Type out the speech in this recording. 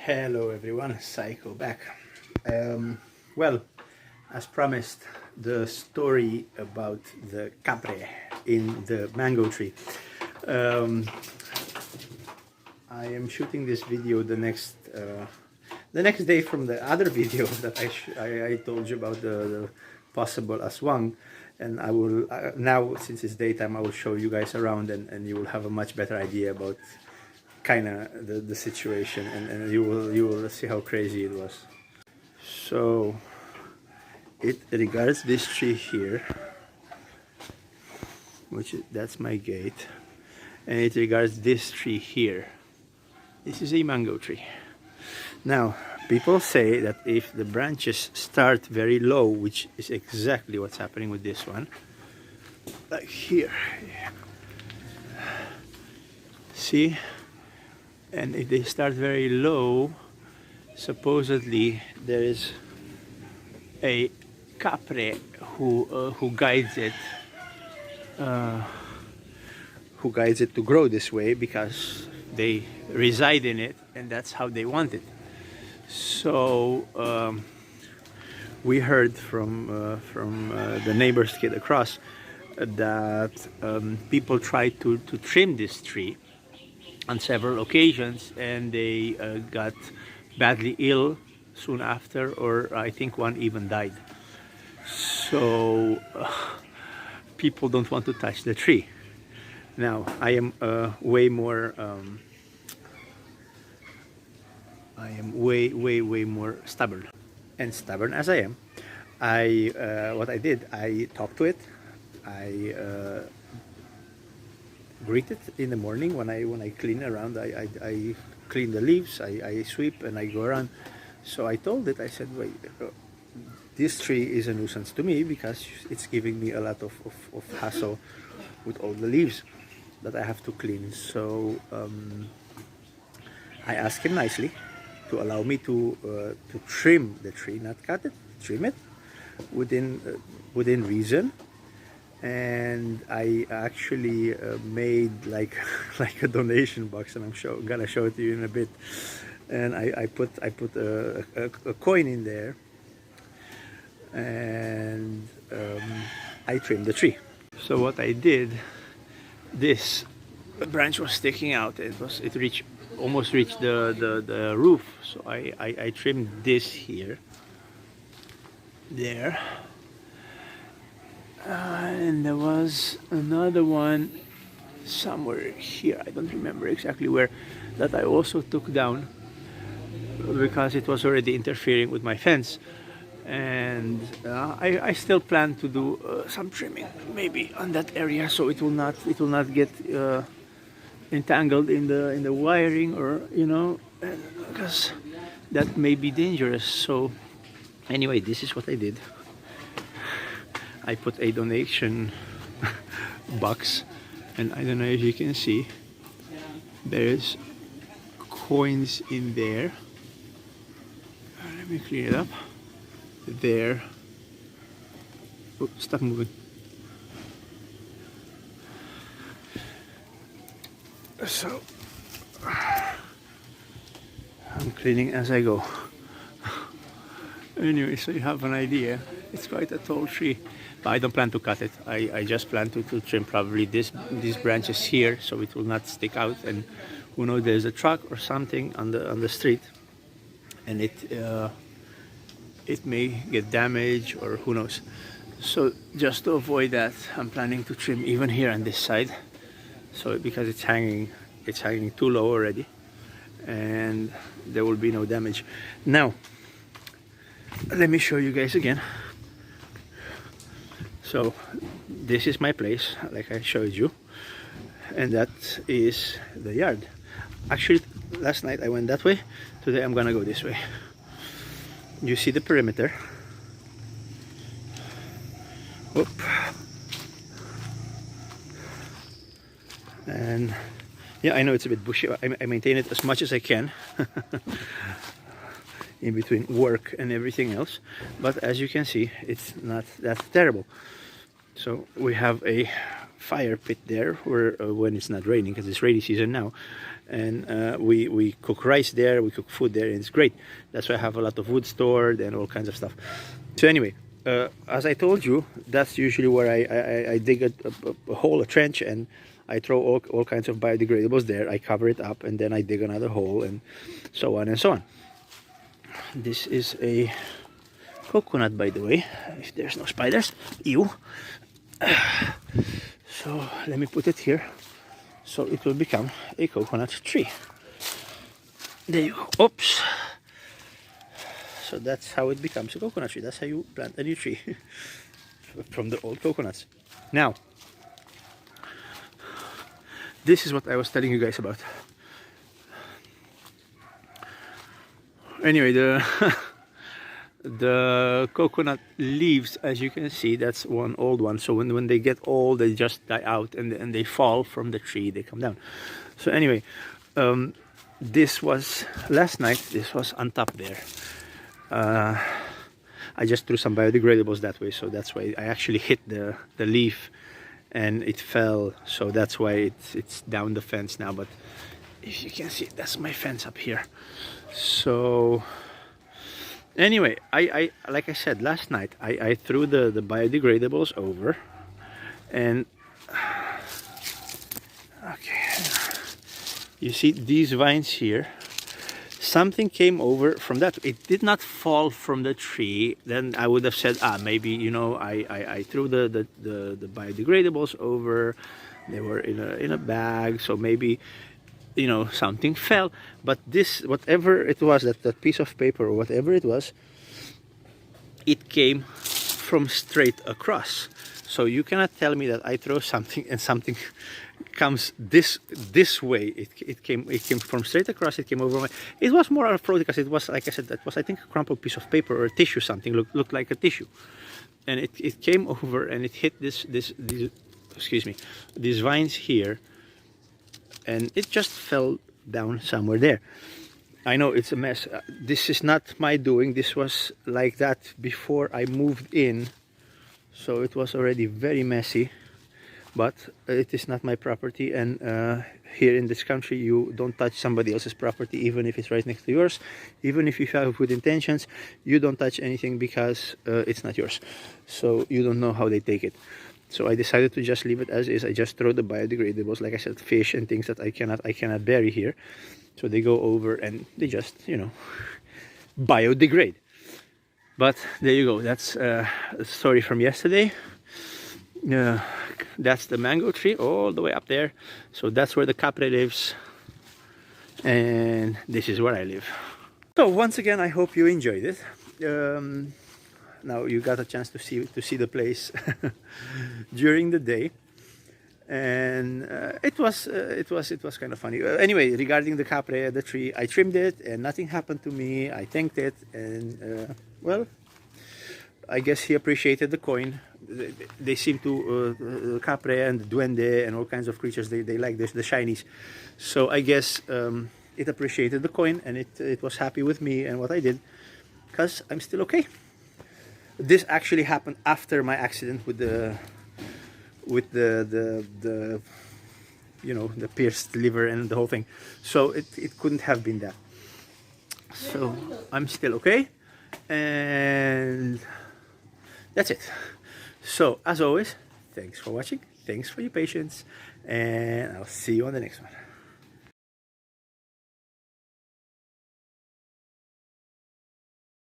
Hello everyone, Xyco back. Well, as promised, the story about the Kapre in the mango tree. I am shooting this video the next day from the other video that I told you about the possible aswang, and I will now, since it's daytime, I will show you guys around, and you will have a much better idea about kind of the situation, and you will see how crazy it was. So it regards this tree here, that's my gate, and it regards this tree here. This is a mango tree. Now people say that if the branches start very low, which is exactly what's happening with this one, like here, see, and if they start very low, supposedly there is a Kapre who guides it to grow this way, because they reside in it and that's how they want it. So we heard from the neighbor's kid across that people tried to trim this tree on several occasions, and they got badly ill soon after, or I think one even died. So people don't want to touch the tree. Now I am way more way more stubborn, and stubborn as I am, what I did, I talked to it. I greet it in the morning when I clean around. I clean the leaves, I sweep, and I go around. So I told it, I said, wait, this tree is a nuisance to me because it's giving me a lot of hassle with all the leaves that I have to clean. So I asked him nicely to allow me to trim the tree, not cut it, trim it within reason. And I actually made like a donation box, and I'm gonna show it to you in a bit. And I put a coin in there, and I trimmed the tree. So what I did, this branch was sticking out. It almost reached the roof. So I trimmed this here, there. And there was another one somewhere here, I don't remember exactly where, that I also took down because it was already interfering with my fence. And I still plan to do some trimming maybe on that area, so it will not get entangled in the wiring, or because that may be dangerous. So anyway, this is what I did. I put a donation box, and I don't know if you can see, there's coins in there. Let me clean it up. There. Oh, stop moving. So I'm cleaning as I go. Anyway, so you have an idea. It's quite a tall tree, but I don't plan to cut it. I just plan to trim probably these branches here, so it will not stick out. And who knows, there's a truck or something on the street, and it may get damaged, or who knows. So just to avoid that, I'm planning to trim even here on this side. So because it's hanging too low already, and there will be no damage. Now let me show you guys again. So this is my place, like I showed you, and that is the yard. Actually, last night I went that way. Today I'm gonna go this way. You see the perimeter. Whoop. And yeah, I know it's a bit bushy. I maintain it as much as I can in between work and everything else, but as you can see, it's not that terrible. So we have a fire pit there where when it's not raining, because it's rainy season now, and we cook rice there, we cook food there, and it's great. That's why I have a lot of wood stored and all kinds of stuff. So anyway, as I told you, that's usually where I dig a hole, a trench, and I throw all kinds of biodegradables there. I cover it up, and then I dig another hole, and so on and so on. This is a coconut, by the way, if there's no spiders. Ew. So let me put it here, so it will become a coconut tree. There you go. Oops. So that's how it becomes a coconut tree. That's how you plant a new tree from the old coconuts. Now, this is what I was telling you guys about. Anyway, the coconut leaves, as you can see, that's one old one. So when they get old, they just die out and they fall from the tree, they come down. So anyway, this was last night, this was on top there. I just threw some biodegradables that way, so that's why I actually hit the leaf and it fell, so that's why it's down the fence now. But if you can see, that's my fence up here. So anyway, I like I said last night, I threw the biodegradables over, and okay, you see these vines here, something came over from that. It did not fall from the tree. Then I would have said, maybe, you know, I threw the biodegradables over, they were in a bag, so maybe, you know, something fell. But this, whatever it was, that piece of paper or whatever it was, it came from straight across. So you cannot tell me that I throw something and something comes this way. It came from straight across. It came over my. It was more of a fraud because it was, like I said, that was, I think, a crumpled piece of paper or a tissue, something looked like a tissue, and it came over and it hit these excuse me, these vines here, and it just fell down somewhere there. I know it's a mess. This is not my doing. This was like that before I moved in, so it was already very messy. But it is not my property, and here in this country you don't touch somebody else's property, even if it's right next to yours. Even if you have good intentions, you don't touch anything because it's not yours, so you don't know how they take it. So I decided to just leave it as is. I just throw the biodegradables, like I said, fish and things that I cannot bury here, so they go over and they just, you know, biodegrade. But there you go. That's a story from yesterday. That's the mango tree all the way up there. So that's where the Kapre lives, and this is where I live. So once again, I hope you enjoyed it. Now you got a chance to see the place during the day, and it was kind of funny. Anyway, regarding the Kapre, the tree, I trimmed it and nothing happened to me. I thanked it, and well, I guess he appreciated the coin. They seem to, Kapre and Duende and all kinds of creatures, they like this, the shinies. So I guess it appreciated the coin, and it was happy with me and what I did, because I'm still okay. This actually happened after my accident with the you know, the pierced liver and the whole thing. So it couldn't have been that. So I'm still okay, and that's it. So as always, thanks for watching, thanks for your patience, and I'll see you on the next one.